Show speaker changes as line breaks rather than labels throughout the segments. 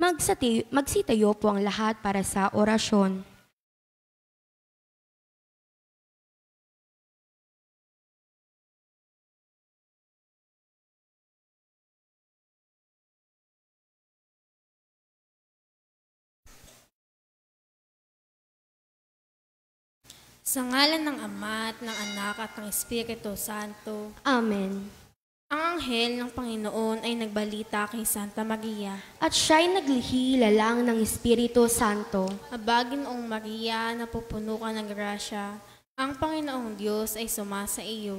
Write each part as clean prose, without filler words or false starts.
Magsitayo po ang lahat para sa orasyon.
Sa ngalan ng Ama at ng Anak at ng Espiritu Santo.
Amen.
Ang anghel ng Panginoon ay nagbalita kay Santa Maria.
At siya'y naglihila-lang ng Espiritu Santo.
Abaginoong Maria, napupuno ka ng grasya, ang Panginoong Diyos ay sumasa iyo.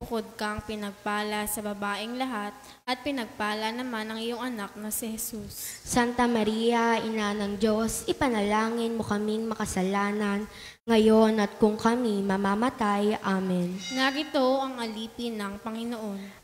Bukod kang pinagpala sa babaeng lahat, at pinagpala naman ang iyong anak na si Jesus.
Santa Maria, Ina ng Diyos, ipanalangin mo kaming makasalanan, ngayon at kung kami mamamatay. Amen.
Narito ang alipin ng Panginoon.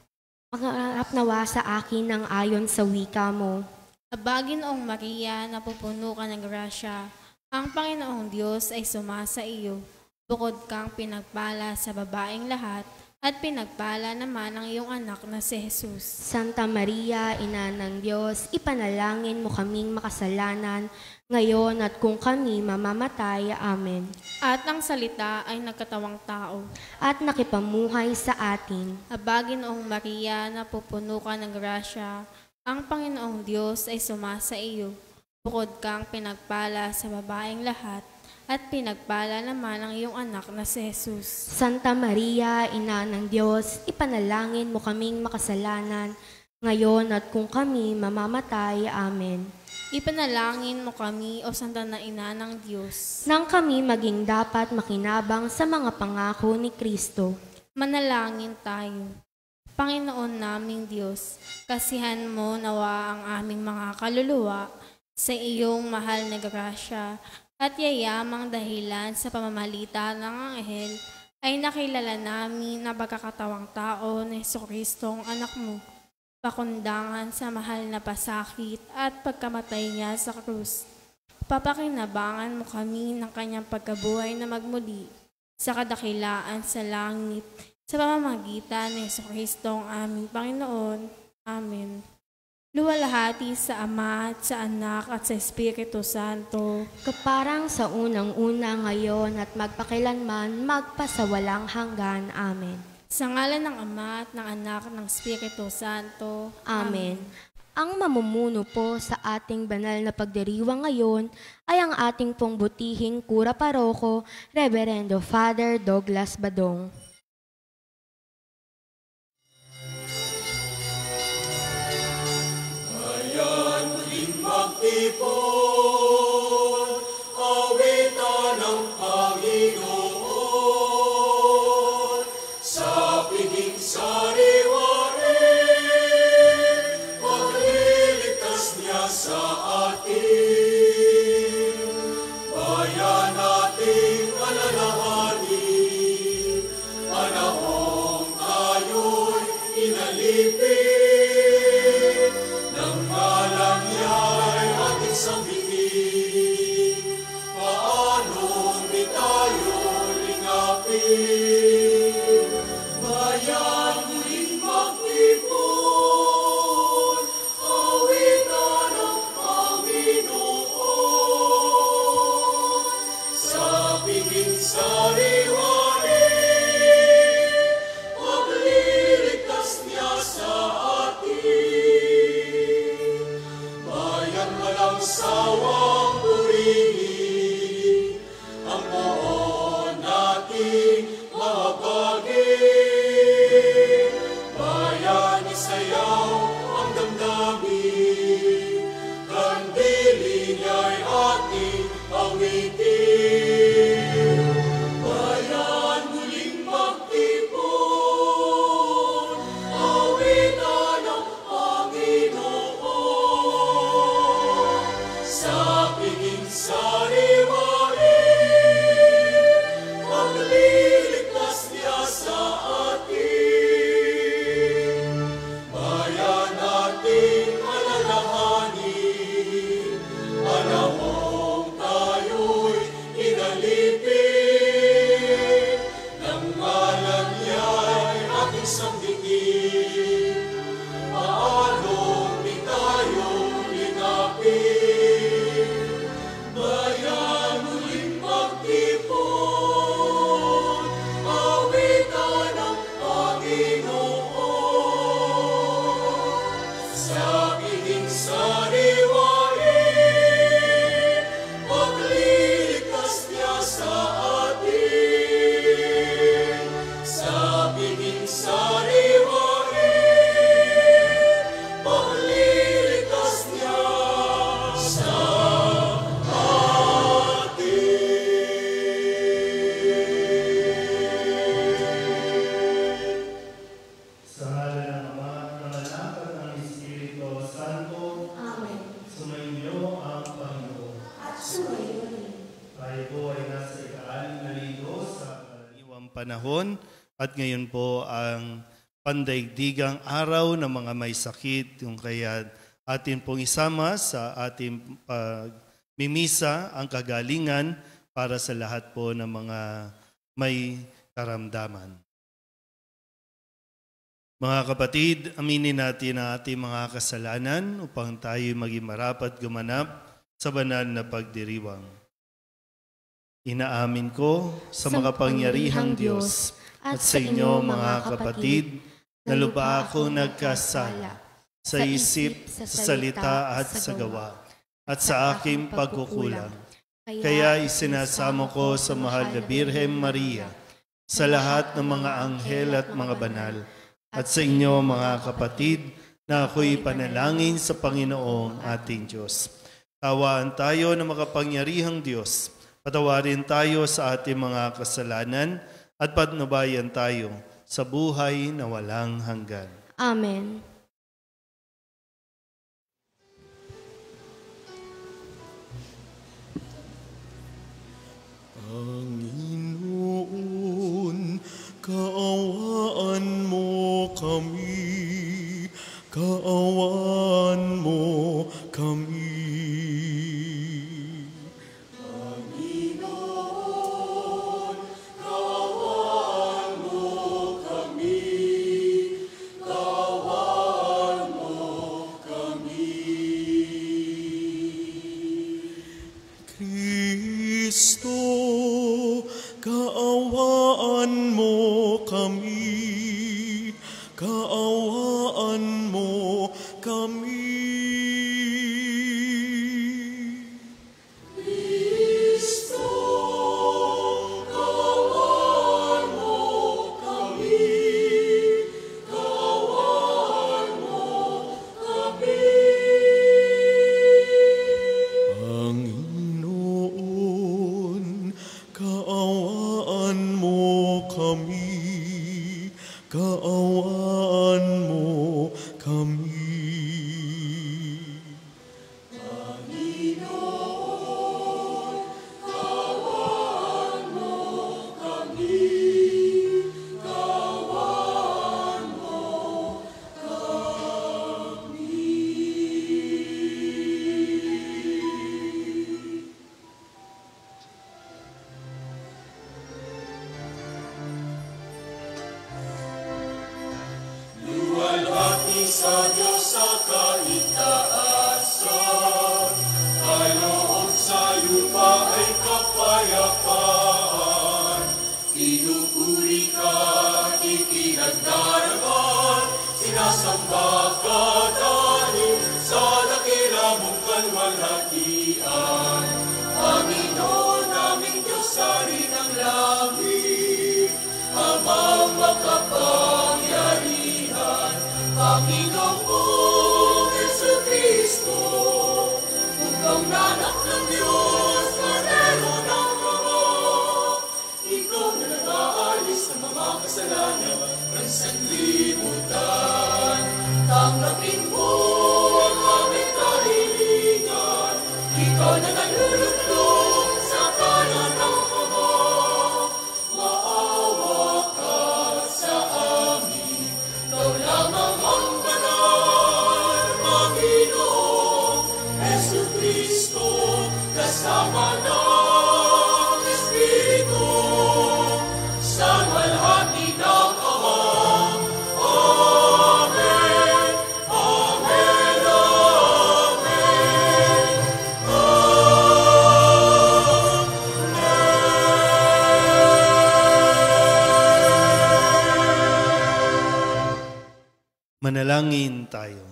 Pagharap nawa sa akin ng ayon sa wika mo.
Abaginoong Maria, napupuno ka ng grasya, ang Panginoong Diyos ay sumasa iyo. Bukod kang pinagpala sa babaeng lahat, at pinagpala naman ang iyong anak na si Jesus.
Santa Maria, Ina ng Diyos, ipanalangin mo kaming makasalanan, ngayon at kung kami mamamatay. Amen.
At ang salita ay nagkatawang tao.
At nakipamuhay sa atin.
Abaginoong Maria, napupuno ka ng grasya, ang Panginoong Diyos ay sumasa iyo. Bukod kang pinagpala sa babaeng lahat, at pinagpala naman ang iyong anak na si Jesus.
Santa Maria, Ina ng Diyos, ipanalangin mo kaming makasalanan, ngayon at kung kami mamamatay. Amen.
Ipanalangin mo kami, O Santa na Ina ng Diyos,
nang kami maging dapat makinabang sa mga pangako ni Kristo.
manalangin tayo. Panginoon naming Diyos, kasihan mo nawa ang aming mga kaluluwa sa iyong mahal na grasya, at yayamang dahilan sa pamamagitan ng anghel ay nakilala namin na pagkakatawang tao ni Jesucristo ang anak mo, pakundangan sa mahal na pasakit at pagkamatay niya sa krus. Papakinabangan mo kami ng kanyang pagkabuhay na magmuli sa kadakilaan sa langit sa pamamagitan ni Jesucristo ang aming Panginoon. Amen. Luwalhati sa Ama at sa Anak at sa Espiritu Santo.
Kaparang sa unang-una ngayon at magpakilanman, magpasawalang hanggan. Amen.
Sa ngalan ng Ama at ng Anak at ng Espiritu Santo.
Amen. Ang mamumuno po sa ating banal na pagdiriwang ngayon ay ang ating pong butihing Kura Paroko, Reverendo Father Douglas Badong.
Ipon, awitan ng Panginoon, sa piging sariwain, magliligtas niya sa atin. Bayan nating alalahanin, panahong tayo'y inalipin, ng ngalan niya'y ating sambihin, paano di tayo lingapin? Bayan muling mag-ipon, awitan ng Panginoon, sa piging sariwain, magliligtas niya sa atin. Bayan walang sawang purihin, ang buo nating mahabagin. Bayan isayaw ang damdamin, kandili niya'y ating awitin. Bayan muling mag-ipon, awitan ng Panginoon, sa
panahon at ngayon po ang pandaigdigang araw ng mga may sakit, yung kaya atin pong isama sa ating mimisa ang kagalingan para sa lahat po ng mga may karamdaman. Mga kapatid, aminin natin ang ating mga kasalanan upang tayo maging marapat gumanap sa banal na pagdiriwang. Inaamin ko sa makapangyarihang Diyos at sa inyo mga kapatid na lubha ako nagkasala sa isip, sa salita at sa gawa at sa aking pagkukulang. Kaya isinasamo ko sa mahal na Birhen Maria, sa lahat ng mga anghel at mga banal, at sa inyo mga kapatid na ako'y panalangin sa Panginoong ating Diyos. Tawaan tayo ng makapangyarihang Diyos, patawarin tayo sa ating mga kasalanan at patnubayan tayo sa buhay na walang hanggan.
Amen.
Panginoon, kaawaan mo kami, kaawaan mo kami. Panginoon, kaawaan mo kami, kaawaan mo kami. Kristo, kaawaan mo kami, kaawaan mo kami. Kristo, kaawaan mo kami, kaawaan mo kami. Panginoon, kaawaan mo kami, kaawaan mo kami. Panginoon, kaawaan mo kami, kaawaan mo kami. Luwalhati sa Diyos sa kaitaasan, kaloob sa lupa ay kapayapaan. Pinupuri ka, itinagdaraman, sinasamba ka dahil sa dakila mong kalwalhatian. Panginoon naming Diyos, Hari ng langit, Amang makapangyarihan, Panginoong Jesucristo, Bugtong na anak ng Diyos, Kordero ng Ama. Ikaw na nag-aalis ng mga kasalanan ng sanlibutan. Tanggapin mo ang aming kahilingan, ikaw na naluluklong sa kanan ng Ama. Maawa ka sa amin, ikaw lamang ang banal, Panginoong Jesucristo, kasama ng Espiritu, sa luwalhati ng Ama. Amen, amen, amen,
Manalangin tayo.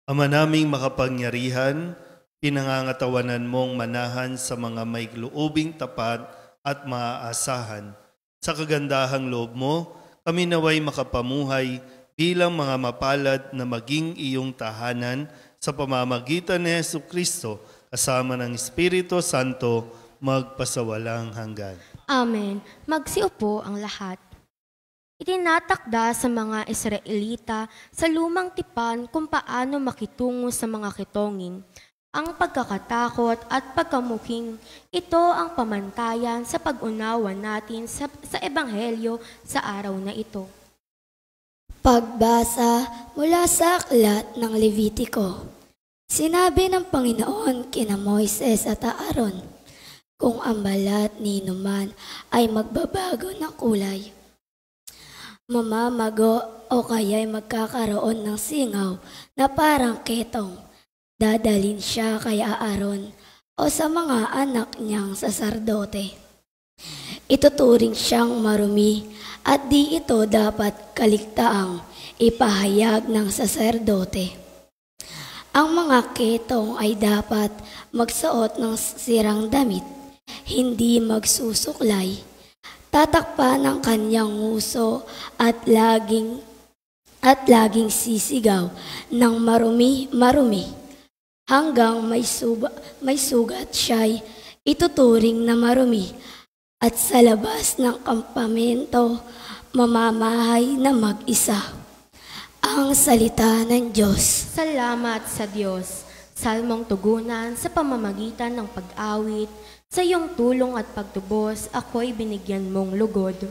Ama naming makapangyarihan, pinangangatawanan mong manahan sa mga may loobing tapat at maaasahan. Sa kagandahang loob mo, kami naway makapamuhay bilang mga mapalad na maging iyong tahanan sa pamamagitan ni Jesucristo kasama ng Espiritu Santo magpasawalang hanggan.
Amen. Magsiupo ang lahat. Itinatakda sa mga Israelita sa lumang tipan kung paano makitungo sa mga kitongin. ang pagkakatakot at pagkamuking. Ito ang pamantayan sa pag-unawa natin sa Ebanghelyo sa araw na ito.
Pagbasa mula sa aklat ng Levitiko. Sinabi ng Panginoon kina Moises at Aaron, kung ang balat ni inuman ay magbabago ng kulay, mamamago o kaya'y magkakaroon ng singaw na parang ketong, dadalin siya kay Aaron o sa mga anak niyang saserdote. Ituturing siyang marumi at di ito dapat kaligtaang ipahayag ng saserdote. Ang mga ketong ay dapat magsuot ng sirang damit, hindi magsusuklay, tatakpan ng kanyang nguso at laging sisigaw ng marumi-marumi. Hanggang may sugat siya'y ituturing na marumi at sa labas ng kampamento mamamahay na mag-isa. Ang salita ng Diyos.
Salamat sa Diyos. Salmong tugunan sa pamamagitan ng pag-awit, sa iyong tulong at pagtubos, ako'y binigyan mong lugod.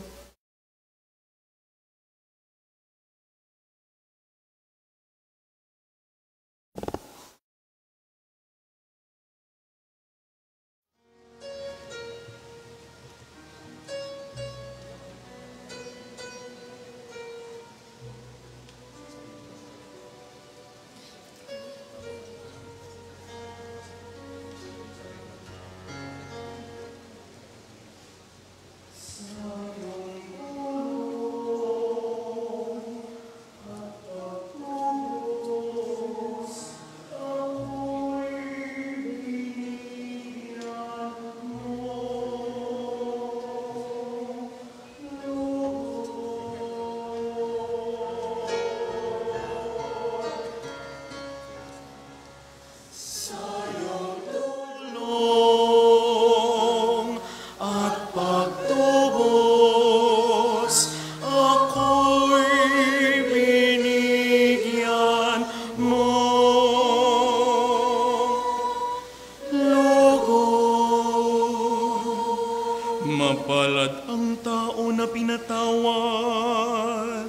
Mapalad ang tao na pinatawad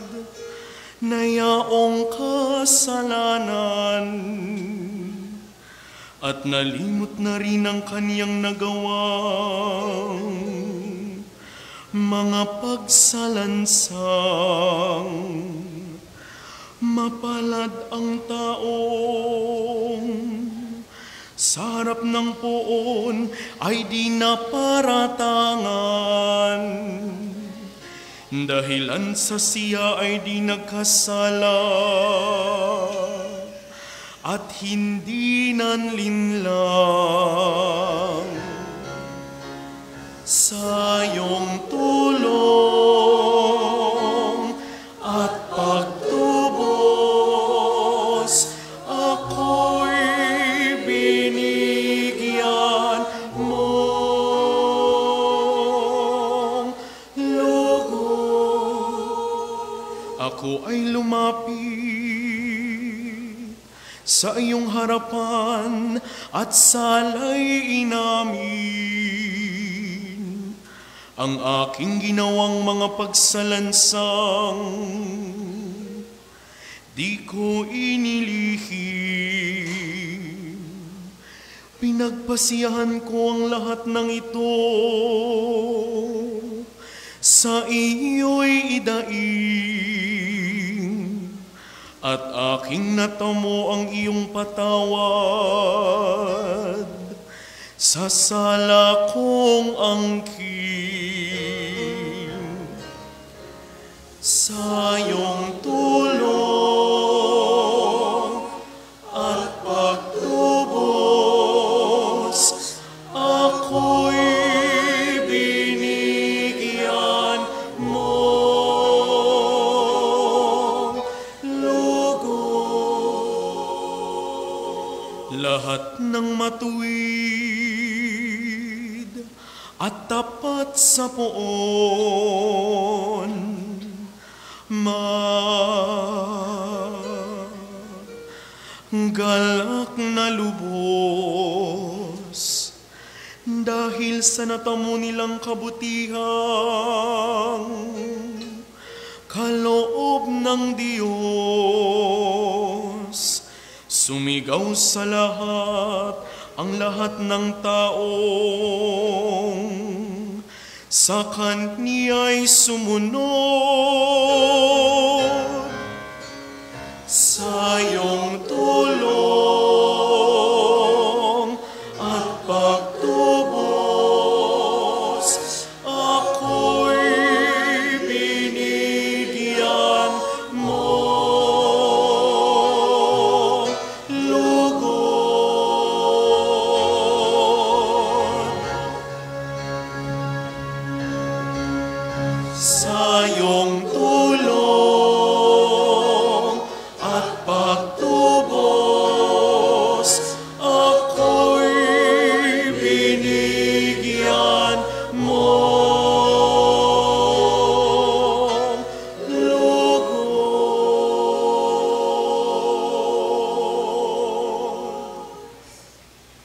na yaong kasalanan at nalimot na rin ang kaniyang nagawang mga pagsalansang. Mapalad ang taong sa harap ng poon ay di naparatangan, dahilan sa siya ay di nagkasala at hindi nanlinlang. Sa iyong tulong at pagtubos, ako'y binigyan mong lugod. Ako ay lumapit sa iyong harapan at salay inamin ang aking ginawang mga pagsalansang. Di ko inilihim, pinagpasiyahan ko ang lahat ng ito, sa iyo'y idaing, at aking natamo ang iyong patawad sa sala kong angkin. Sa iyong tulong at pagtubos, ako'y binigyan mong lugod. Lahat ng matuwid at tapat sa poon, galak na lubos,
dahil sa natamo nilang kabutihang kaloob ng Diyos. Sumigaw sa lahat ang lahat ng taong sa Kaniya'y sumunod. Sa iyong tulong at pagtubos, ako'y binigyan mo lugod. Sa iyong tulong at pagtubos, ako'y binigyan mo lugod.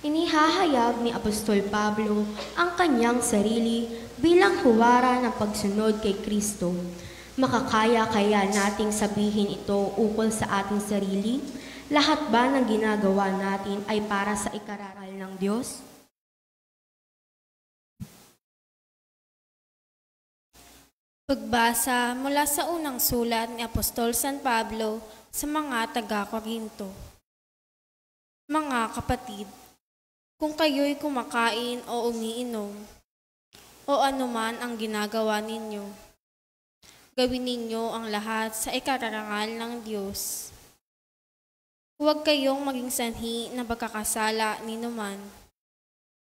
Inihahayag ni Apostol Pablo ang kanyang sarili bilang huwara ng pagsunod kay Kristo. Makakaya kaya nating sabihin ito ukol sa ating sarili? Lahat ba ng ginagawa natin ay para sa ikararal ng Diyos?
Pagbasa mula sa unang sulat ni Apostol San Pablo sa mga taga-Korinto. Mga kapatid, kung kayo'y kumakain o umiinom, o anuman ang ginagawa ninyo, gawin ninyo ang lahat sa ikararangal ng Diyos. Huwag kayong maging sanhi na pagkakasala ninuman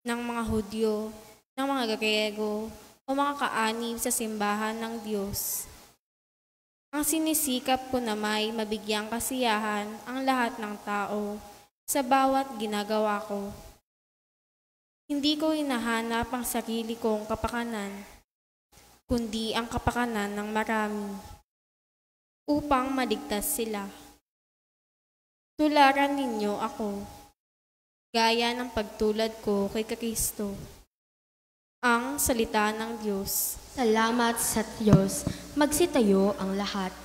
ng mga Hudyo, ng mga Grego, o mga kaanib sa simbahan ng Diyos. Ang sinisikap ko na may mabigyang kasiyahan ang lahat ng tao sa bawat ginagawa ko. Hindi ko hinahanap ang sarili kong kapakanan, kundi ang kapakanan ng marami, upang maligtas sila. Tularan ninyo ako, gaya ng pagtulad ko kay Kristo. Ang salita ng Diyos.
Salamat sa Diyos. Magsitayo ang lahat.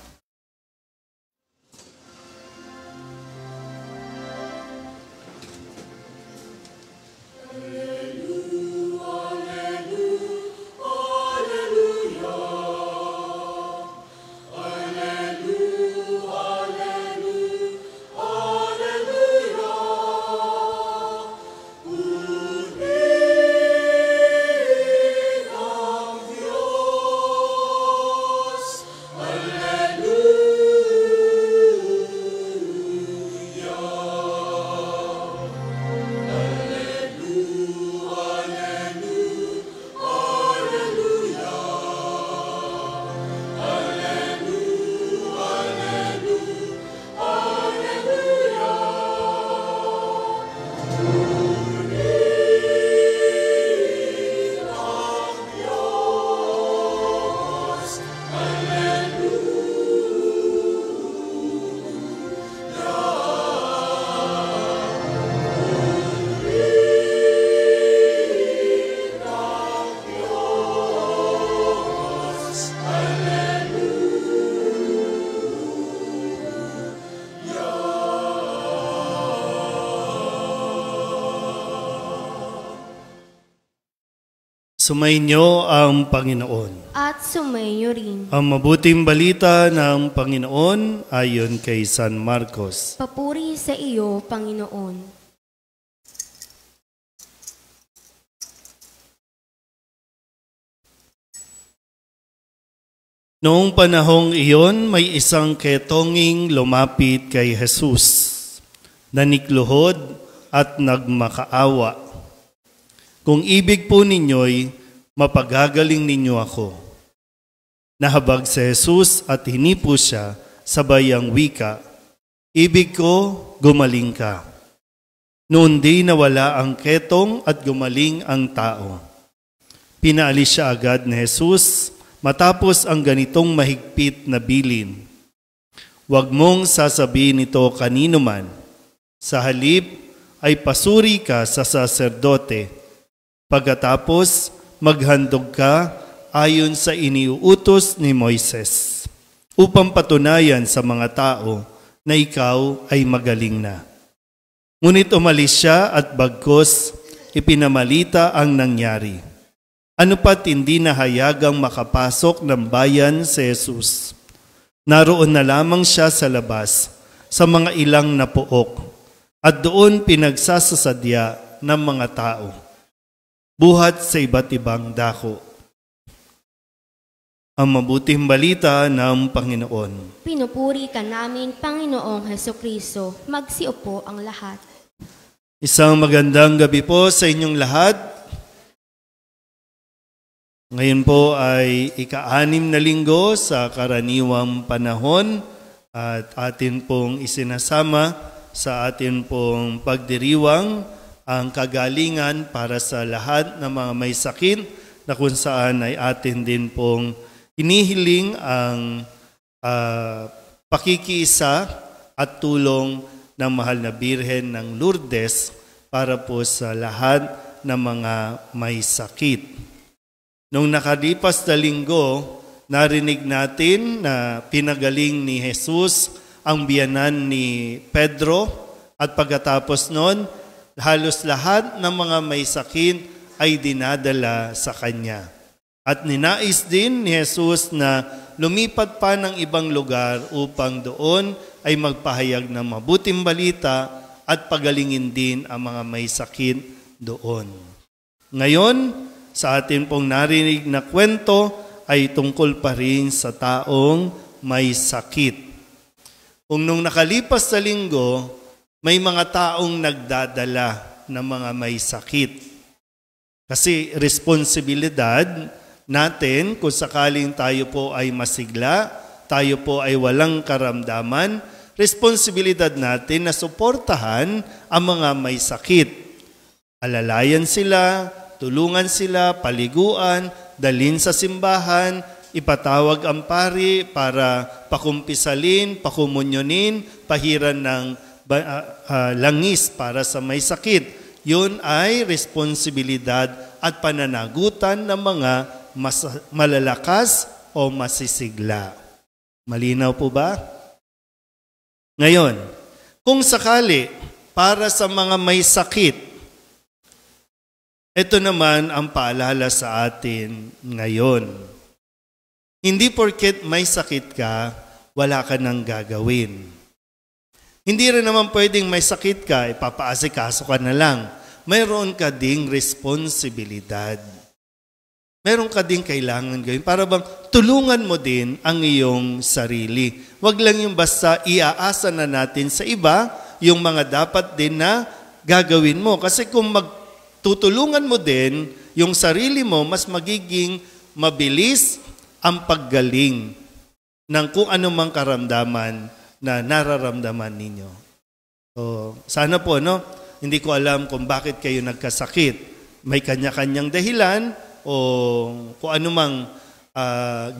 Sumainyo ang Panginoon.
At sumainyo rin.
Ang mabuting balita ng Panginoon ayon kay San Marcos.
Papuri sa iyo, Panginoon.
Noong panahong iyon, may isang ketonging lumapit kay Jesus, nanikluhod at nagmakaawa. Kung ibig po ninyo'y mapagagaling ninyo ako. Nahabag si Jesus at hinipo siya, sabay ang wika, ibig ko, gumaling ka. Noon di nawala ang ketong at gumaling ang tao. Pinaalis siya agad ni Jesus matapos ang ganitong mahigpit na bilin. Huwag mong sasabihin ito kanino man. Sa halip ay pasuri ka sa saserdote Pagkatapos, maghandog ka ayon sa iniuutos ni Moises, upang patunayan sa mga tao na ikaw ay magaling na. Ngunit umalis siya at bagkus ipinamalita ang nangyari. Ano pat hindi nahayagang makapasok ng bayan si Jesus. Naroon na lamang siya sa labas, sa mga ilang na pook, at doon pinagsasasadya ng mga tao, buhat sa iba't ibang dako. Ang mabuting balita ng Panginoon.
Pinupuri ka namin, Panginoong Hesukristo. Magsiupo ang lahat.
Isang magandang gabi po sa inyong lahat. Ngayon po ay ika-6 na linggo sa karaniwang panahon at atin pong isinasama sa atin pong pagdiriwang ang kagalingan para sa lahat ng mga may sakit na kung saan ay atin din pong hinihiling ang pakikiisa at tulong ng mahal na Birhen ng Lourdes para po sa lahat ng mga may sakit. Nung nakalipas na linggo, narinig natin na pinagaling ni Jesus ang biyanan ni Pedro at pagkatapos nun, halos lahat ng mga may sakit ay dinadala sa Kanya. At ninais din ni Jesus na lumipat pa ng ibang lugar upang doon ay magpahayag ng mabuting balita at pagalingin din ang mga may sakit doon. Ngayon, sa atin pong narinig na kwento ay tungkol pa rin sa taong may sakit. Kung nung nakalipas na linggo, may mga taong nagdadala ng mga may sakit. Kasi responsibilidad natin kung sakaling tayo po ay masigla, tayo po ay walang karamdaman, responsibilidad natin na suportahan ang mga may sakit. Alalayan sila, tulungan sila, paliguan, dalhin sa simbahan, ipatawag ang pari para pakumpisalin, pakumunyonin, pahiran ng langis para sa may sakit. Yun ay responsibilidad at pananagutan ng mga malalakas o masisigla. Malinaw po ba? Ngayon, kung sakali para sa mga may sakit, ito naman ang paalala sa atin ngayon. Hindi porket may sakit ka, wala ka nang gagawin. Hindi rin naman pwedeng may sakit ka, ipapaasikaso ka na lang. Mayroon ka ding responsibilidad. Meron ka ding kailangan gawin para bang tulungan mo din ang iyong sarili. Huwag lang yung basta iaasa na natin sa iba yung mga dapat din na gagawin mo. Kasi kung tutulungan mo din yung sarili mo, mas magiging mabilis ang paggaling ng kung anumang karamdaman na nararamdaman ninyo. So, sana po, no? Hindi ko alam kung bakit kayo nagkasakit. May kanya-kanyang dahilan o kung anumang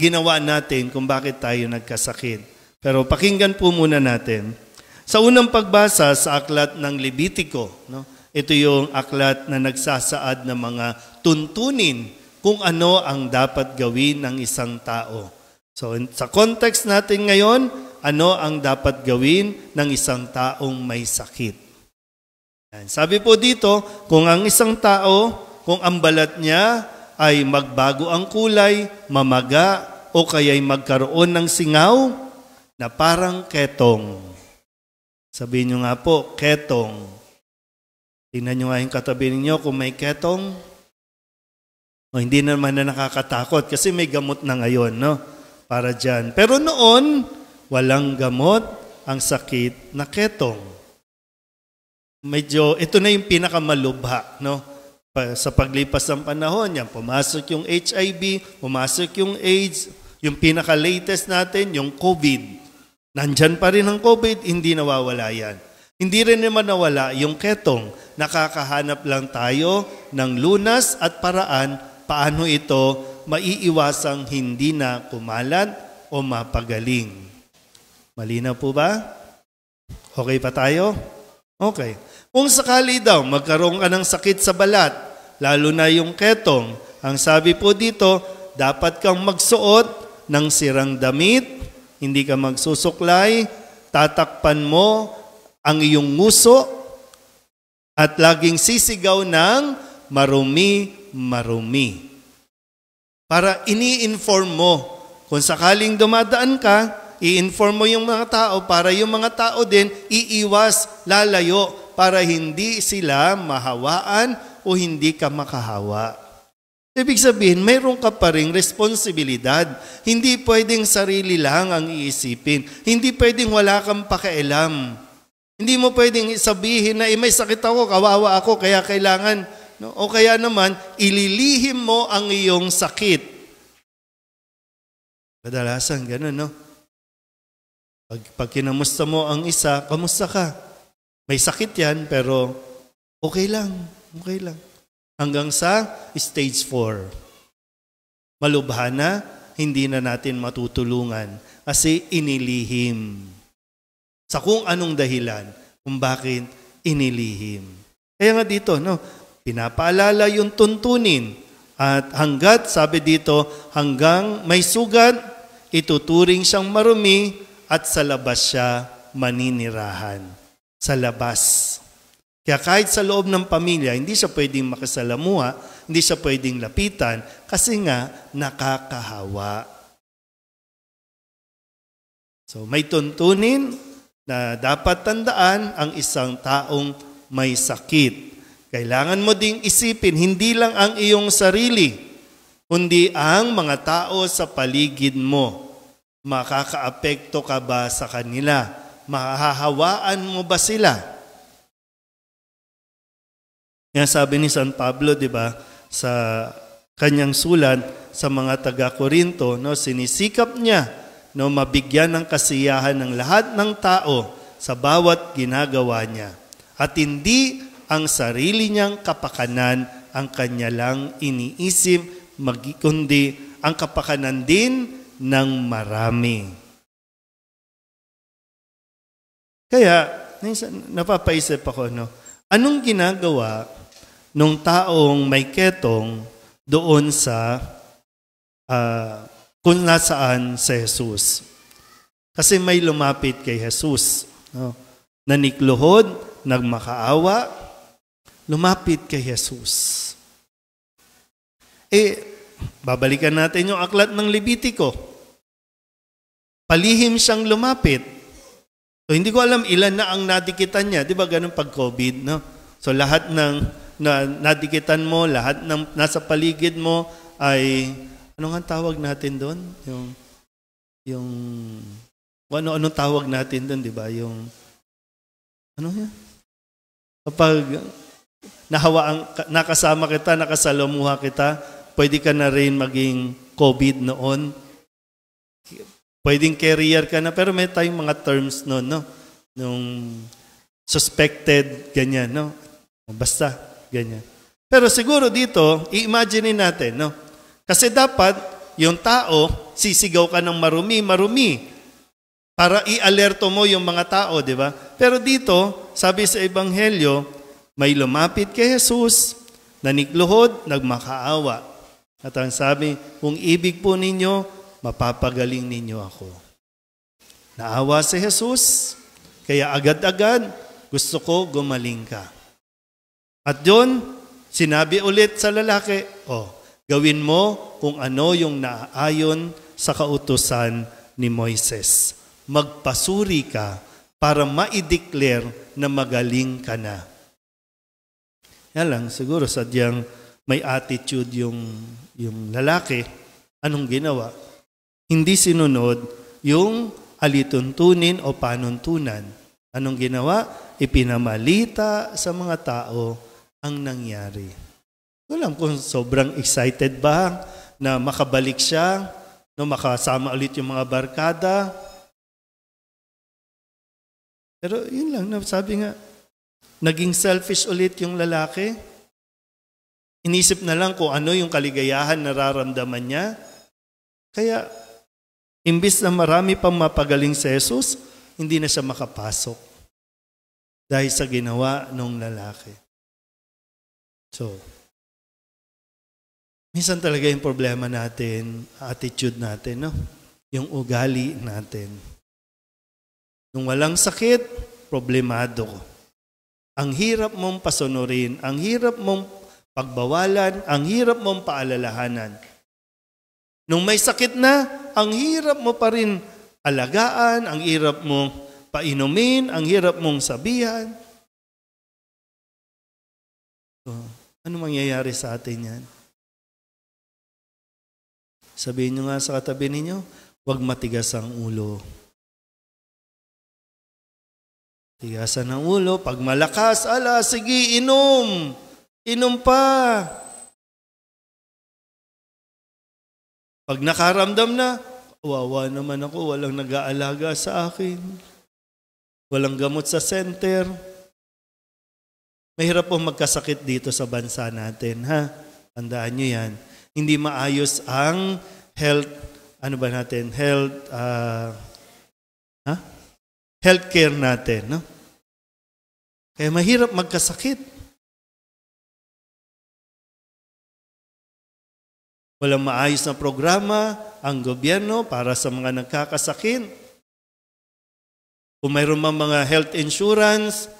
ginawa natin kung bakit tayo nagkasakit. Pero pakinggan po muna natin. Sa unang pagbasa sa aklat ng Levitico, no? Ito yung aklat na nagsasaad ng mga tuntunin kung ano ang dapat gawin ng isang tao. So sa context natin ngayon, ano ang dapat gawin ng isang taong may sakit? Sabi po dito, kung ang isang tao, kung ang balat niya ay magbago ang kulay, mamaga, o kaya'y magkaroon ng singaw na parang ketong. Sabihin nyo nga po, ketong. Tingnan nyo nga yung katabi ninyo kung may ketong. O hindi naman na nakakatakot kasi may gamot na ngayon, no? Para dyan. Pero noon, walang gamot ang sakit na ketong. Medyo, ito na yung pinakamalubha, no? Sa paglipas ng panahon, yan, pumasok yung HIV, pumasok yung AIDS, yung pinaka-latest natin, yung COVID. Nandyan pa rin ang COVID, hindi nawawala yan. Hindi rin naman nawala yung ketong. Nakakahanap lang tayo ng lunas at paraan paano ito maiiwasang hindi na kumalat o mapagaling. Malinaw po ba? Okay pa tayo? Okay. Kung sakali daw magkaroon ka ng sakit sa balat, lalo na yung ketong. Ang sabi po dito, dapat kang magsuot ng sirang damit, hindi ka magsusuklay, tatakpan mo ang iyong nguso, at laging sisigaw ng marumi-marumi. Para ini-inform mo, kung sakaling dumadaan ka, i-inform mo yung mga tao para yung mga tao din iiwas, lalayo, para hindi sila mahawaan o hindi ka makahawa. Ibig sabihin, mayroon ka pa ring responsibilidad. Hindi pwedeng sarili lang ang iisipin. Hindi pwedeng wala kang pakialam. Hindi mo pwedeng sabihin na may sakit ako, kawawa ako, kaya kailangan, no? O kaya naman, ililihim mo ang iyong sakit. Kadalasan, ganun, no? Pag kinamusta mo ang isa, kamusta ka? May sakit yan, pero okay lang. Okay lang. Hanggang sa stage 4. Malubha na, hindi na natin matutulungan kasi inilihim. Sa kung anong dahilan, kung bakit inilihim. Kaya nga dito, no, pinapaalala yung tuntunin. At hanggat, sabi dito, hanggang may sugat, ituturing siyang marumi at sa labas siya maninirahan. Sa labas. Kaya kahit sa loob ng pamilya, hindi siya pwedeng makasalamuha, hindi siya pwedeng lapitan, kasi nga nakakahawa. So may tuntunin na dapat tandaan ang isang taong may sakit. Kailangan mo ding isipin, hindi lang ang iyong sarili, kundi ang mga tao sa paligid mo. Makakaapekto ka ba sa kanila? Mahahawaan mo ba sila? Yan sabi ni San Pablo, di ba, sa kanyang sulat sa mga taga-Korinto, no, sinisikap niya, no, mabigyan ng kasiyahan ng lahat ng tao sa bawat ginagawa niya. At hindi ang sarili niyang kapakanan ang kanya lang iniisip, kundi ang kapakanan din ng marami. Kaya, napapaisip ako, no, anong ginagawa nung taong may ketong doon sa kung nasaan si Jesus? Kasi may lumapit kay Jesus, no? Nanikluhod, nagmakaawa, lumapit kay Jesus. Babalikan natin yung aklat ng Levitico. Palihim siyang lumapit. So, hindi ko alam ilan na ang nadikitan niya. Di ba ganun pag COVID, no? So lahat ng nadikitan mo, lahat ng nasa paligid mo ay, ano nga tawag natin doon? Anong tawag natin doon, di ba? Ano yan? Kapag nakasama kita, nakasalamuha kita, pwede ka na rin maging COVID noon. Pwedeng carrier ka na, pero may tayong mga terms noon, no? Nung suspected, ganyan, no? Basta, ganyan. Pero siguro dito, i-imagine natin, no? Kasi dapat, yung tao, sisigaw ka ng marumi, para i-alerto mo yung mga tao, di ba? Pero dito, sabi sa Ebanghelyo, may lumapit kay Jesus, nanikluhod, nagmakaawa. At ang sabi, kung ibig po ninyo, mapapagaling ninyo ako. Naawa si Jesus, kaya agad-agad gusto ko gumaling ka. At doon, sinabi ulit sa lalaki, gawin mo kung ano yung naayon sa kautusan ni Moises. Magpasuri ka para ma-declare na magaling ka na. Yan lang, siguro sadyang may attitude yung lalaki. Anong ginawa? Hindi sinunod yung alituntunin o panuntunan. Anong ginawa? Ipinamalita sa mga tao ang nangyari. Alam kung sobrang excited ba na makabalik siya, no, makasama ulit yung mga barkada. Pero yun lang, sabi nga, naging selfish ulit yung lalaki. Inisip na lang kung ano yung kaligayahan nararamdaman niya. Kaya, imbis na marami pang mapagaling si Jesus, hindi na siya makapasok dahil sa ginawa ng lalaki. So, Minsan talaga yung problema natin, attitude natin, no? Yung ugali natin. Nung walang sakit, problemado ko. Ang hirap mong pasunurin, ang hirap mong pagbawalan, ang hirap mong paalalahanan. Nung may sakit na, ang hirap mo pa rin alagaan, ang hirap mong painumin, ang hirap mong sabihan. So, ano mangyayari sa atin yan? Sabihin nyo nga sa katabi ninyo, huwag matigas ang ulo. Tigasan ng ulo, pag malakas, sige, inom. Inom pa. Pag nakaramdam na, wawa naman ako, walang nag-aalaga sa akin. Walang gamot sa center. Mahirap pong magkasakit dito sa bansa natin, ha? Tandaan nyo yan. Hindi maayos ang health healthcare natin, no? Kaya mahirap magkasakit. Walang maayos na programa ang gobyerno para sa mga nagkakasakit. Kung mayroon mga health insurance,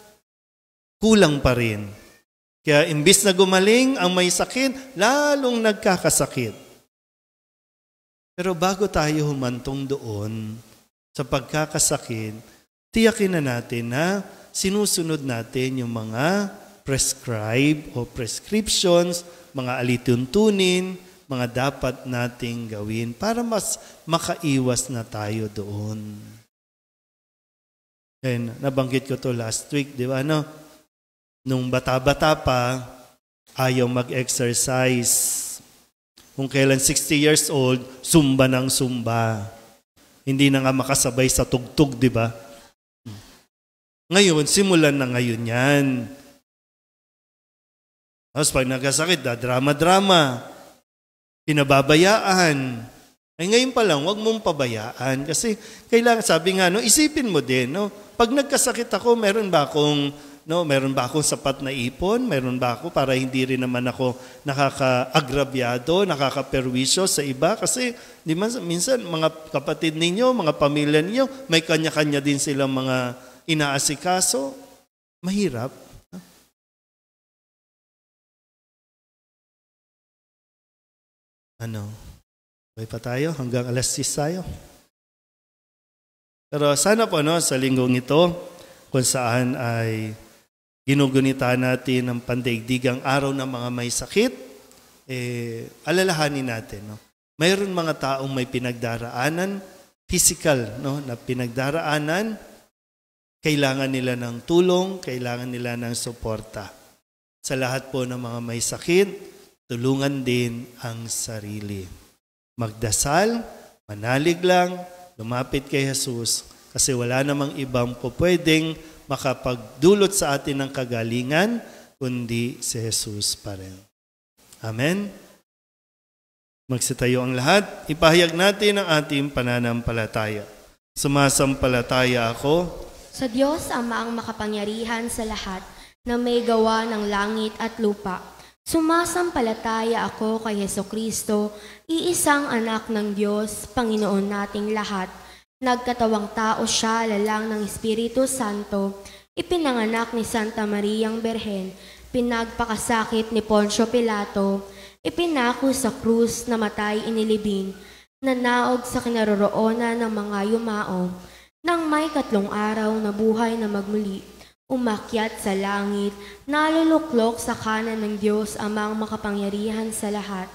kulang pa rin. Kaya imbis na gumaling ang may sakit, lalong nagkakasakit. Pero bago tayo humantong doon sa pagkakasakit, tiyakin na natin na sinusunod natin yung mga prescribe o prescriptions, mga alituntunin, mga dapat nating gawin para mas makaiwas na tayo doon. And nabanggit ko to last week, di ba? No? Nung bata-bata pa, ayaw mag-exercise. Kung kailan 60 years old, sumba ng sumba. Hindi na nga makasabay sa tugtog, di ba? Ngayon, simulan na ngayon yan. Tapos pag nagkasakit, drama-drama. Pinababayaan. Ay ngayon pa lang, huwag mong pabayaan. Kasi kailangan, sabi nga, no, isipin mo din, no, pag nagkasakit ako, meron ba akong sapat na ipon? Meron ba ako para hindi rin naman ako nakaka-agrabyado, nakaka-perwisyo sa iba? Kasi di man, minsan mga kapatid ninyo, mga pamilya ninyo, may kanya-kanya din silang mga inaasikaso. Mahirap. Okay pa tayo? Hanggang alas 6 tayo. Pero sana po sa linggong ito, kung saan ay ginugunita natin ang pandaigdigang araw ng mga may sakit, alalahanin natin. No? Mayroon mga taong may pinagdaraanan, physical na pinagdaraanan, kailangan nila ng tulong, kailangan nila ng suporta. Sa lahat po ng mga may sakit, tulungan din ang sarili. Magdasal, manalig lang, lumapit kay Jesus, kasi wala namang ibang pwedeng makapagdulot sa atin ng kagalingan, kundi si Jesus pa rin. Amen? Magsitayo ang lahat. Ipahayag natin ang ating pananampalataya. Sumasampalataya ako
sa Diyos Ama ang makapangyarihan sa lahat na may gawa ng langit at lupa. Sumasampalataya ako kay Hesukristo, iisang anak ng Diyos, Panginoon nating lahat. Nagkatawang tao siya, lalang ng Espiritu Santo, ipinanganak ni Santa Mariang Berhen, pinagpakasakit ni Poncio Pilato, ipinako sa krus, namatay inilibing, nanaog sa kinaroroonan ng mga yumao, nang may 3 araw na buhay na magmuli, umakyat sa langit, naluluklok sa kanan ng Diyos Amang makapangyarihan sa lahat.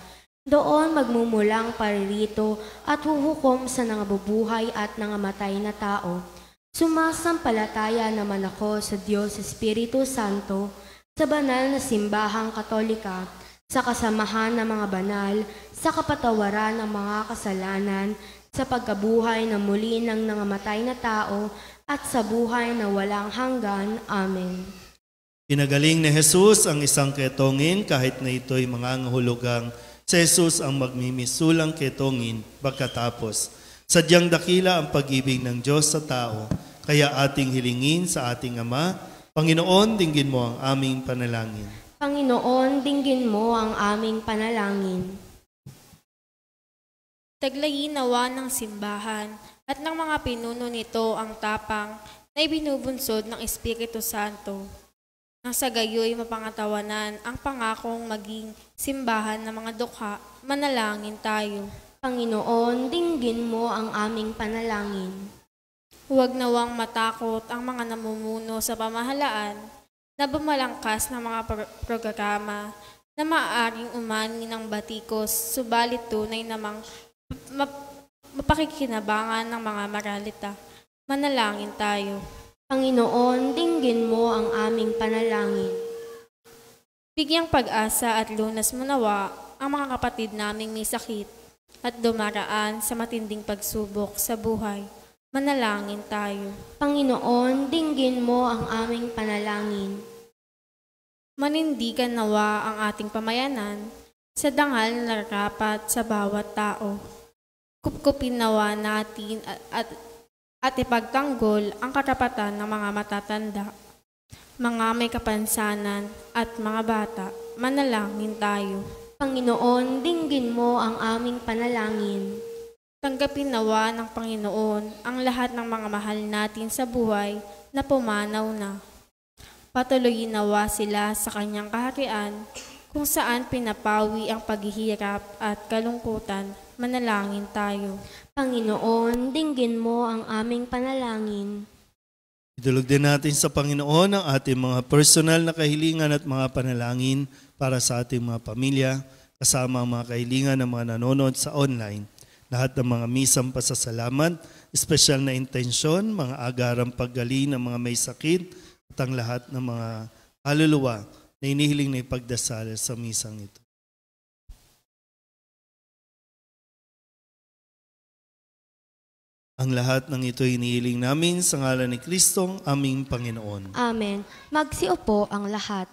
Doon magmumulang paririto at huhukom sa nangabubuhay at nangamatay na tao. Sumasampalataya naman ako sa Diyos Espiritu Santo, sa banal na simbahang katolika, sa kasamahan ng mga banal, sa kapatawaran ng mga kasalanan, sa pagkabuhay na muli ng nangamatay na tao, at sa buhay na walang hanggan. Amen.
Pinagaling ni Jesus ang isang ketongin kahit na ito'y mangangahulugang si Jesus ang magmimisulang ketongin pagkatapos. Sadyang dakila ang pag-ibig ng Diyos sa tao, kaya ating hilingin sa ating Ama, Panginoon, dinggin mo ang aming panalangin.
Panginoon, dinggin mo ang aming panalangin.
Taglayin nawa ng simbahan at ng mga pinuno nito ang tapang na ibinubunsod ng Espiritu Santo. Nang sa gayoy mapangatawanan ang pangakong maging simbahan ng mga dukha, manalangin tayo.
Panginoon, dinggin mo ang aming panalangin.
Huwag nawang matakot ang mga namumuno sa pamahalaan na bumalangkas ng mga programa na maaaring umani ng batikos, subalit tunay namang mapakikinabangan ng mga maralita. Manalangin tayo.
Panginoon, dinggin mo ang aming panalangin.
Bigyang pag-asa at lunas mo nawa ang mga kapatid naming may sakit at dumaraan sa matinding pagsubok sa buhay. Manalangin tayo.
Panginoon, dinggin mo ang aming panalangin.
Manindigan nawa ang ating pamayanan sa dangal na narapat sa bawat tao. Kupkupin nawa natin at ipagtanggol ang karapatan ng mga matatanda, mga may kapansanan at mga bata. Manalangin tayo.
Panginoon, dinggin mo ang aming panalangin.
Tanggapin nawa ng Panginoon ang lahat ng mga mahal natin sa buhay na pumanaw na. Patuloyin nawa sila sa kanyang kaharian kung saan pinapawi ang paghihirap at kalungkutan. Manalangin tayo.
Panginoon, dinggin mo ang aming panalangin.
Idulog din natin sa Panginoon ang ating mga personal na kahilingan at mga panalangin para sa ating mga pamilya, kasama ang mga kahilingan ng mga nanonood sa online. Lahat ng mga misang pasasalamat, espesyal na intensyon, mga agarang paggaling ng mga may sakit, at ang lahat ng mga kaluluwa na inihiling na ipagdasal sa misang ito. Ang lahat ng ito inihiling namin sa ngalan ni Kristong aming Panginoon.
Amen. Magsiupo ang lahat.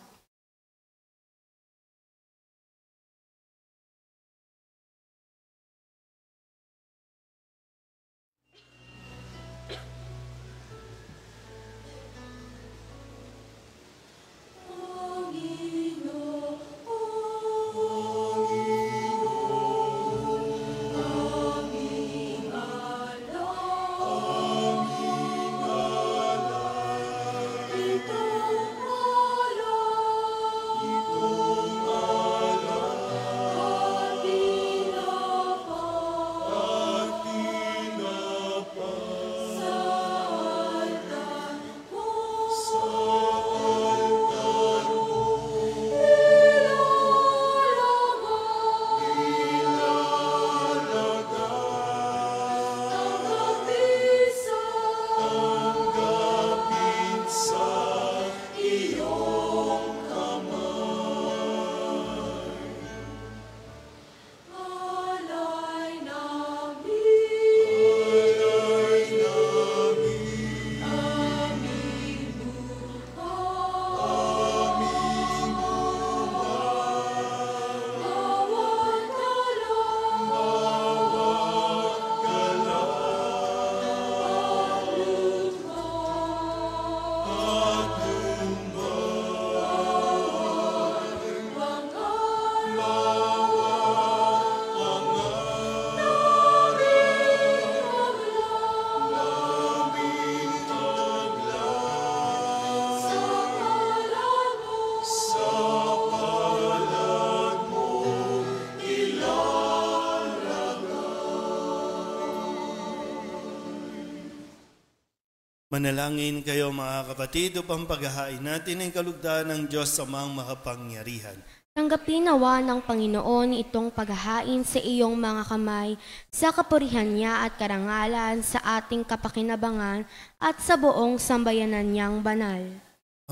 Manalangin kayo mga kapatid upang paghahain natin ang kalugdan ng Diyos Amang makapangyarihan.
Tanggapin nawa ng Panginoon itong paghahain sa iyong mga kamay sa kapurihan niya at karangalan sa ating kapakinabangan at sa buong sambayanan niyang banal.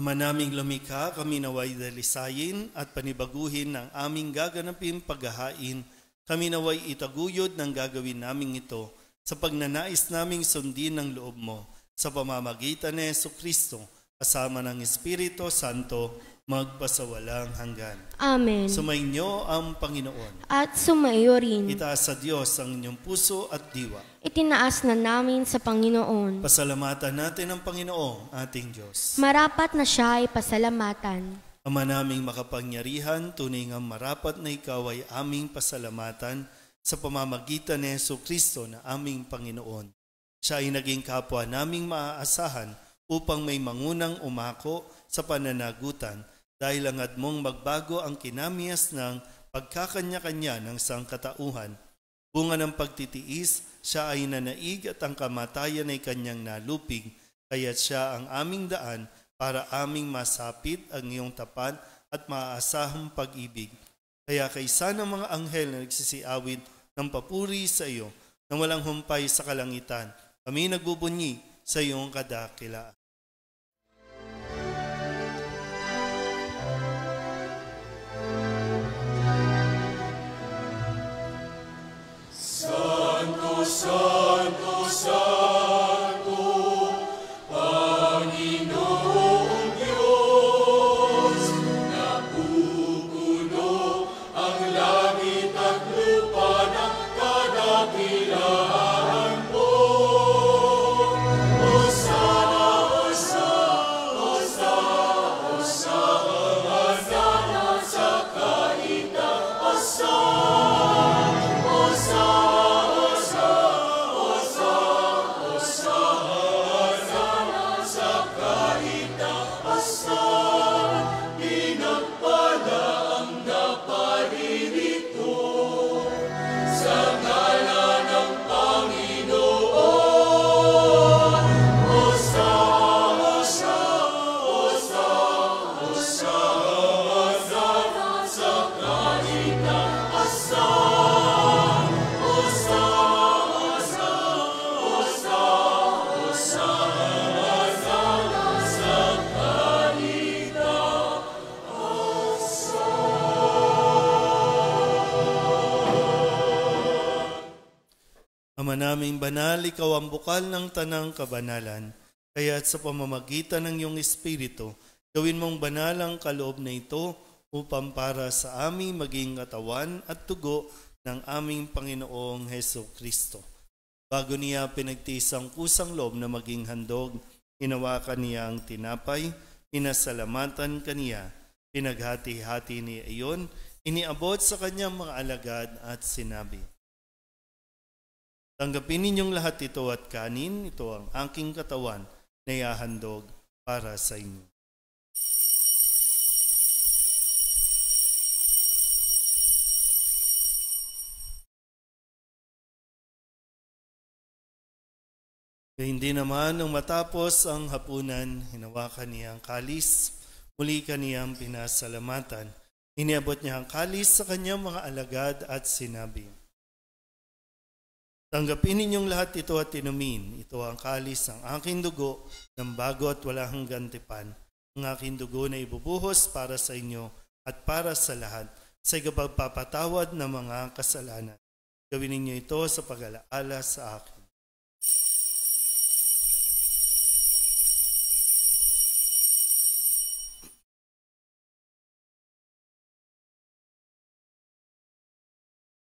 Ama naming lumikha, kami naway dalisayin at panibaguhin ng aming gaganapin paghahain. Kami naway itaguyod ng gagawin naming ito sa pagnanais naming sundin ng loob mo sa pamamagitan ni Jesucristo kasama ng Espiritu Santo magpasawalang hanggan.
Amen.
Sumainyo ang Panginoon.
At sumaiyo rin.
Itaas sa Diyos ang inyong puso at diwa.
Itinaas na namin sa Panginoon.
Pasalamatan natin ang Panginoong ating Diyos.
Marapat na siya ay pasalamatan.
Ama naming makapangyarihan, tunay nga marapat na ikaw ay aming pasalamatan sa pamamagitan ni Jesucristo na aming Panginoon. Siya ay naging kapwa naming maaasahan upang may mangunang umako sa pananagutan dahil langad mong magbago ang kinamiyas ng pagkakanya-kanya ng sangkatauhan. Bunga ng pagtitiis, siya ay nanaig at ang kamatayan ay kanyang nalupig, kaya't siya ang aming daan para aming masapit ang iyong tapat at maaasahang pag-ibig. Kaya kaysa ng mga anghel na nagsisiawit ng papuri sa iyo, nang walang humpay sa kalangitan, kami nagbubunyi sa iyong kadakilaan.
Santo, Santo, Santo, Panginoong Diyos, napupuno ang langit at lupa ng kadakilaan mo. Hosana, Hosana, Hosana, Hosana sa kaitaasan.
Ama naming banal, ikaw ang bukal ng tanang kabanalan. Kaya't sa pamamagitan ng iyong Espiritu, gawin mong banal ang kaloob na ito upang para sa aming maging katawan at tugo ng aming Panginoong Jesucristo. Bago niya pinagtiis ang kusang loob na maging handog, hinawakan niya ang tinapay, pinasalamatan kaniya, pinaghati-hati niya iyon, iniabot sa kanyang mga alagad at sinabi, tanggapin ninyong lahat ito at kanin, ito ang aking katawan na ihahandog para sa inyo. Hindi naman nung matapos ang hapunan, hinawakan niya ang kalis, muli kaniyang pinasalamatan. Iniabot niya ang kalis sa kanyang mga alagad at sinabi, tanggapin ninyong lahat ito at inumin. Ito ang kalis ng aking dugo ng bago at walang hanggang tipan. Ang aking dugo na ibubuhos para sa inyo at para sa lahat sa ikapagpapatawad ng mga kasalanan. Gawin ninyo ito sa pag-alaala sa akin.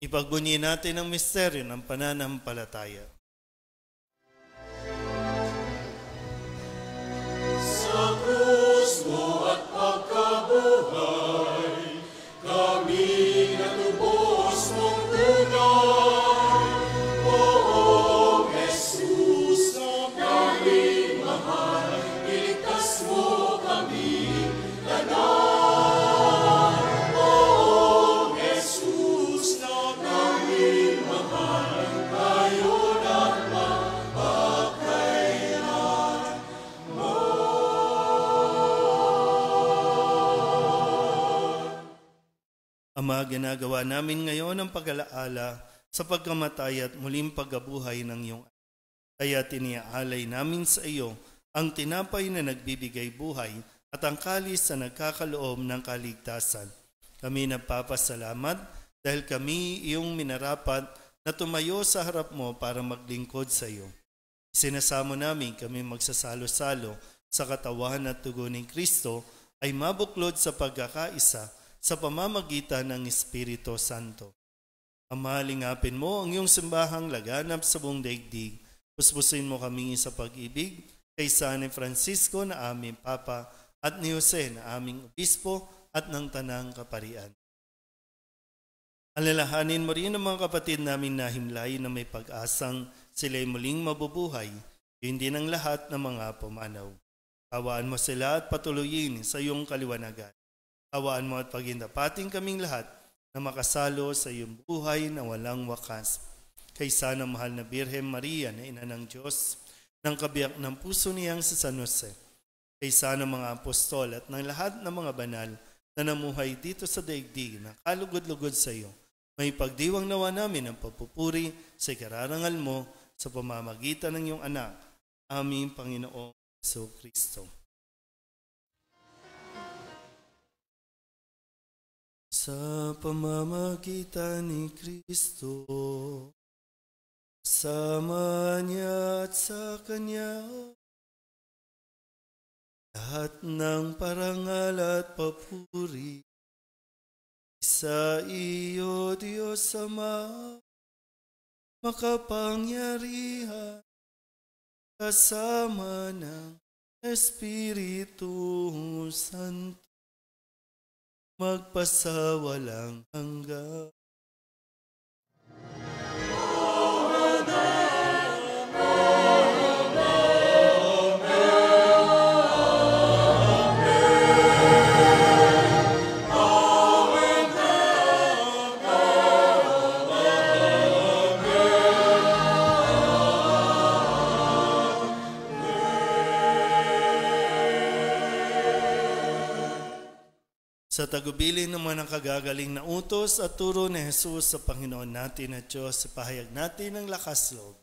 Ipagbunyi natin ang misteryo ng pananampalataya.
Sa krus mo at pagkabuhay, kami natubos mong tunay. Oo, Jesus, namin mahal, iligtas mo kami tanan. Oo, Jesus, namin mahal, kayo na magpakailan.
Ama, ginagawa namin ngayon ang pag-alaala sa pagkamatay at muling pagkabuhay ng iyong anak. Kaya tiniaalay namin sa iyo ang tinapay na nagbibigay buhay at ang kalis na nagkakaloob ng kaligtasan. Kami nagpapasalamat dahil kami iyong minarapat na tumayo sa harap mo para maglingkod sa iyo. Sinasamo namin kami magsasalo-salo sa katawan at dugo ni Kristo ay mabuklod sa pagkakaisa sa pamamagitan ng Espiritu Santo. Ama, lingapin mo ang iyong simbahang laganap sa buong daigdig. Puspusin mo kami sa pag-ibig kay San Francisco na aming Papa at ni Jose na aming Obispo at ng Tanang Kaparian. Alalahanin mo rin ang mga kapatid namin na himlay na may pag-asang sila'y muling mabubuhay, yun din ang lahat ng mga pumanaw. Hawaan mo sila at patuloyin sa iyong kaliwanagan. Hawaan mo at pagindapating kaming lahat na makasalo sa iyong buhay na walang wakas. Kaysa ng mahal na Birhen Maria na ina ng Diyos, ng kabiyak ng puso niyang si San Jose, kaysa ng mga apostol at ng lahat ng mga banal na namuhay dito sa daigdig na kalugod-lugod sa iyo, may pagdiwang nawa namin ang papupuri sa ikararangal mo sa pamamagitan ng iyong anak, aming Panginoong Jesucristo. Sa pamamagitan ni Kristo, sama niya at sa Kanya, lahat ng parangal at papuri sa iyo, Diyos Ama, makapangyarihan, kasama ng Espiritu Santo, magpasawalang hanggan. Sa tagubilin ng mga nakagagaling na utos at turo ni Jesus sa Panginoon natin at Diyos, ipahayag natin ang lakas loob.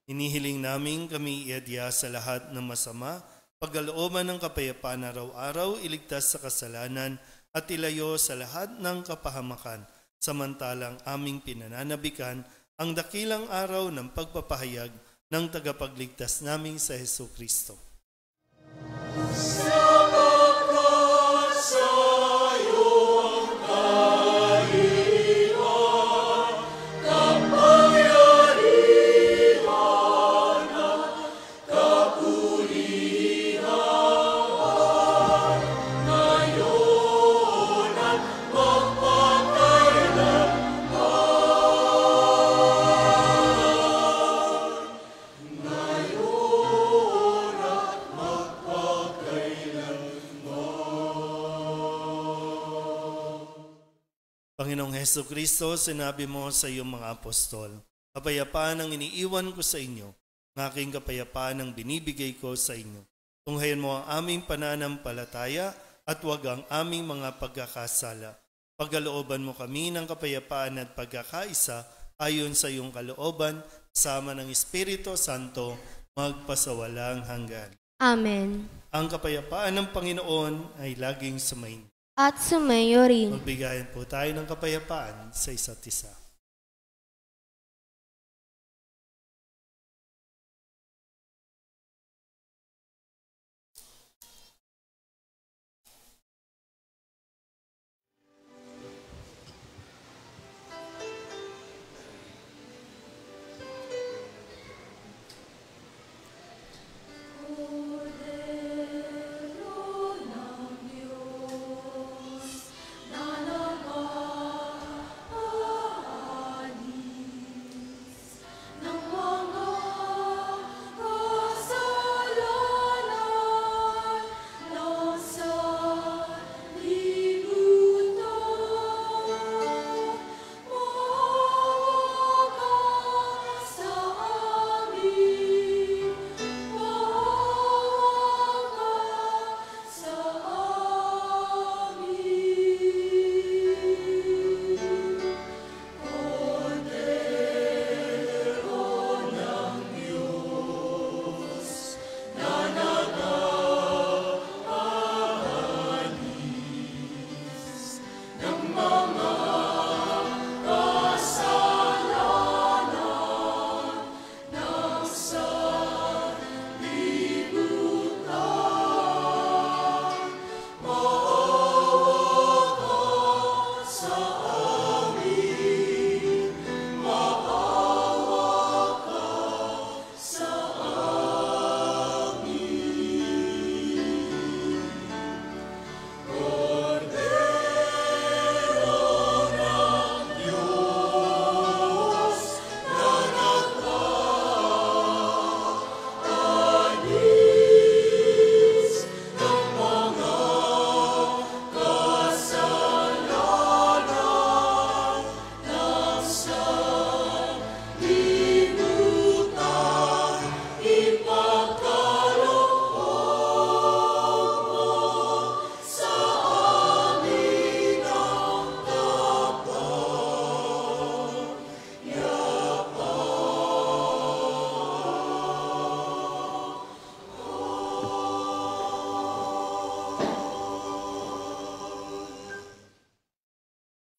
Inihiling namin kami iadya sa lahat ng masama, pagkalooban ng kapayapaan araw-araw, iligtas sa kasalanan at ilayo sa lahat ng kapahamakan, samantalang aming pinananabikan ang dakilang araw ng pagpapahayag ng tagapagligtas naming sa Jesucristo. Panginoong Jesucristo, sinabi mo sa iyong mga apostol, kapayapaan ang iniiwan ko sa inyo, ng aking kapayapaan ang binibigay ko sa inyo. Tunghayan mo ang aming pananampalataya at huwag ang aming mga pagkakasala. Pagkalooban mo kami ng kapayapaan at pagkakaisa ayon sa iyong kalooban, sama ng Espiritu Santo, magpasawalang hanggan.
Amen.
Ang kapayapaan ng Panginoon ay laging sumainyo.
At sumayo rin.
Magbigayan po tayo ng kapayapaan sa isa't isa.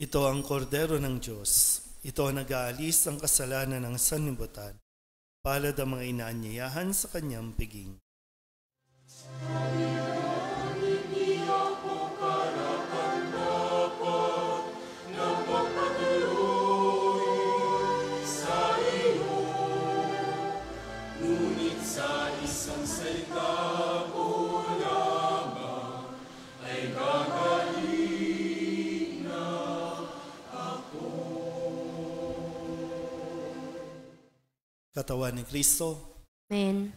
Ito ang kordero ng Diyos. Ito ang nag-aalis ng kasalanan ng sanlibutan. Palad ang mga inaanyayahan sa kanyang piging. Katawan ni Kristo.
Amen.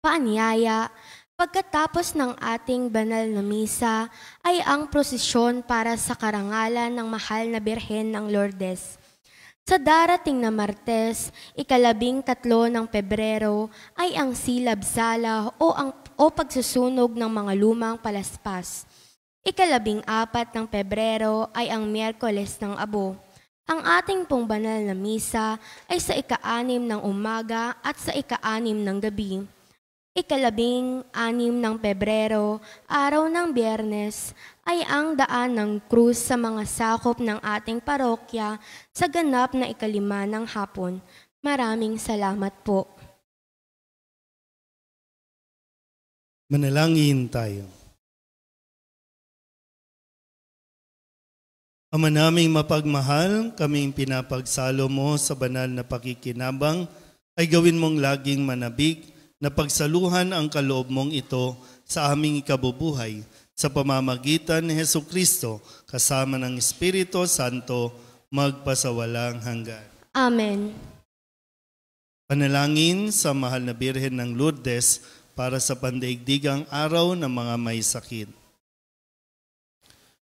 Paanyaya, pagkatapos ng ating banal na misa ay ang prosesyon para sa karangalan ng mahal na Birhen ng Lourdes. Sa darating na Martes, 13 ng Pebrero ay ang silab-sala o pagsusunog ng mga lumang palaspas. 14 ng Pebrero ay ang Miyerkules ng Abo. Ang ating pong banal na misa ay sa 6 ng umaga at sa 6 ng gabi. 16 ng Pebrero, araw ng Biyernes, ay ang daan ng krus sa mga sakop ng ating parokya sa ganap na 5 ng hapon. Maraming salamat po.
Manalangin tayo. Ama naming mapagmahal, kaming pinapagsalo mo sa banal na pakikinabang, ay gawin mong laging manabik na pagsaluhan ang kaloob mong ito sa aming ikabubuhay sa pamamagitan ni Hesukristo kasama ng Espiritu Santo magpasawalang hanggan.
Amen.
Panalangin sa mahal na Birhen ng Lourdes para sa pandaigdigang araw ng mga may sakit.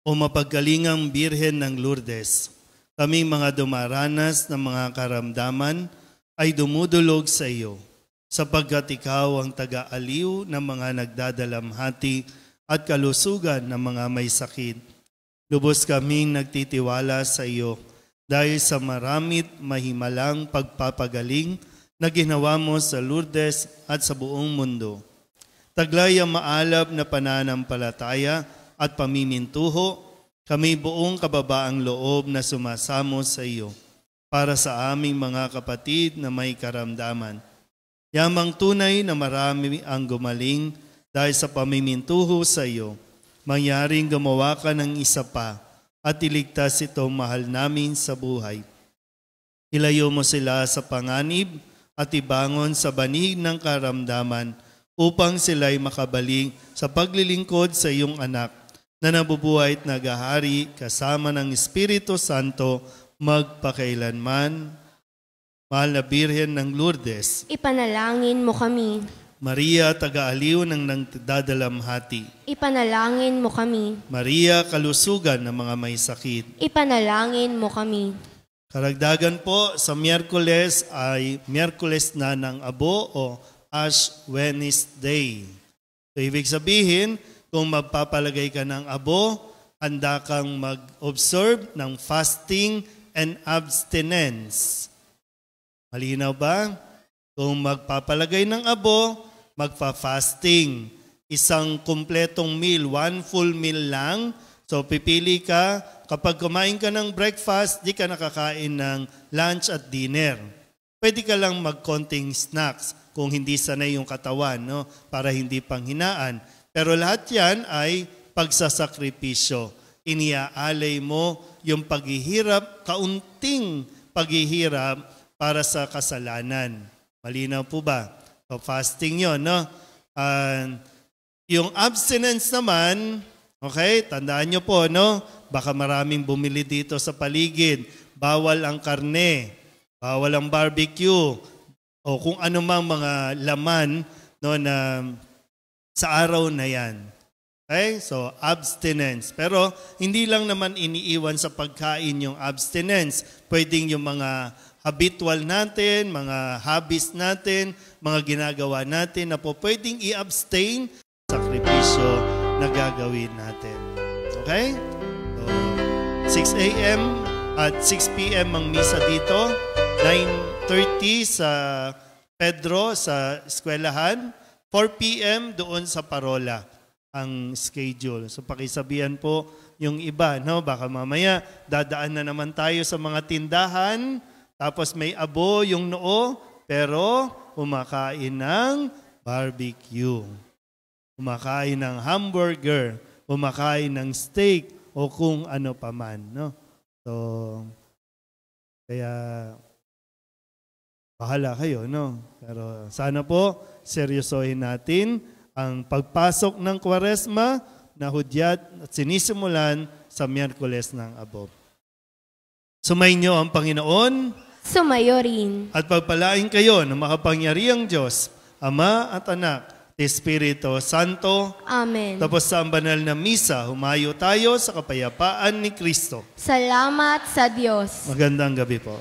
O mapagkalingang Birhen ng Lourdes, kaming mga dumaranas ng mga karamdaman ay dumudulog sa iyo, sapagkat ikaw ang taga-aliw ng mga nagdadalamhati at kalusugan ng mga may sakit. Lubos kaming nagtitiwala sa iyo dahil sa maramit mahimalang pagpapagaling na ginawa mo sa Lourdes at sa buong mundo. Taglay ang maalab na pananampalataya at pamimintuho, kami buong kababaang loob na sumasamo sa iyo para sa aming mga kapatid na may karamdaman. Yamang tunay na marami ang gumaling dahil sa pamimintuho sa iyo, mangyaring gumawa ka ng isa pa at iligtas itong mahal namin sa buhay. Ilayo mo sila sa panganib at ibangon sa banig ng karamdaman upang sila'y makabalik sa paglilingkod sa iyong anak na nabubuhay at nagahari kasama ng Espiritu Santo magpakailanman. Mahal na Birhen ng Lourdes,
Ipanalangin mo kami.
Maria, taga-aliw ng nagdadalamhati,
Ipanalangin mo kami.
Maria, kalusugan ng mga may sakit.
Ipanalangin mo kami.
Karagdagan po sa Miyerkules ay Miyerkules na ng Abo o Ash Wednesday. So, ibig sabihin, kung magpapalagay ka ng abo, handa kang mag-observe ng fasting and abstinence. Malinaw ba? Kung magpapalagay ng abo, magpa-fasting. Isang kumpletong meal, 1 full meal lang. So pipili ka, kapag kumain ka ng breakfast, di ka nakakain ng lunch at dinner. Pwede ka lang mag-konting snacks kung hindi sanay yung katawan, no? Para hindi panghinaan. Pero lahat yan ay pagsasakripisyo. Iniaalay mo yung paghihirap, kaunting paghihirap para sa kasalanan. Malinaw po ba? So fasting yun, no? Yung abstinence naman, okay, tandaan nyo po, no? Baka maraming bumili dito sa paligid. Bawal ang karne, bawal ang barbecue, o kung ano mang mga laman, no, na sa araw na yan. Okay? So, abstinence. Pero, hindi lang naman iniiwan sa pagkain yung abstinence. Pwedeng yung mga habitual natin, mga hobbies natin, mga ginagawa natin na po pwedeng i-abstain sa sakripisyo na gagawin natin. Okay? So, 6 a.m. at 6 p.m. ang misa dito. 9:30 sa Pedro, sa eskwelahan. 4 p.m. doon sa Parola ang schedule. So pakisabihan po yung iba, no? Baka mamaya dadaan na naman tayo sa mga tindahan, tapos may abo yung noo, pero kumakain ng barbecue, kumakain ng hamburger, kumakain ng steak, o kung ano pa man, no? So, kaya bahala kayo, no? Pero sana po, seryosohin natin ang pagpasok ng Kwaresma na hudyat at sinisimulan sa Miyerkules ng Abo. Sumainyo ang Panginoon.
Sumayo rin.
At pagpalain kayo ng makapangyarihang Diyos, Ama at Anak, Espiritu Santo.
Amen.
Tapos sa ang banal na misa, humayo tayo sa kapayapaan ni Kristo.
Salamat sa Diyos.
Magandang gabi po.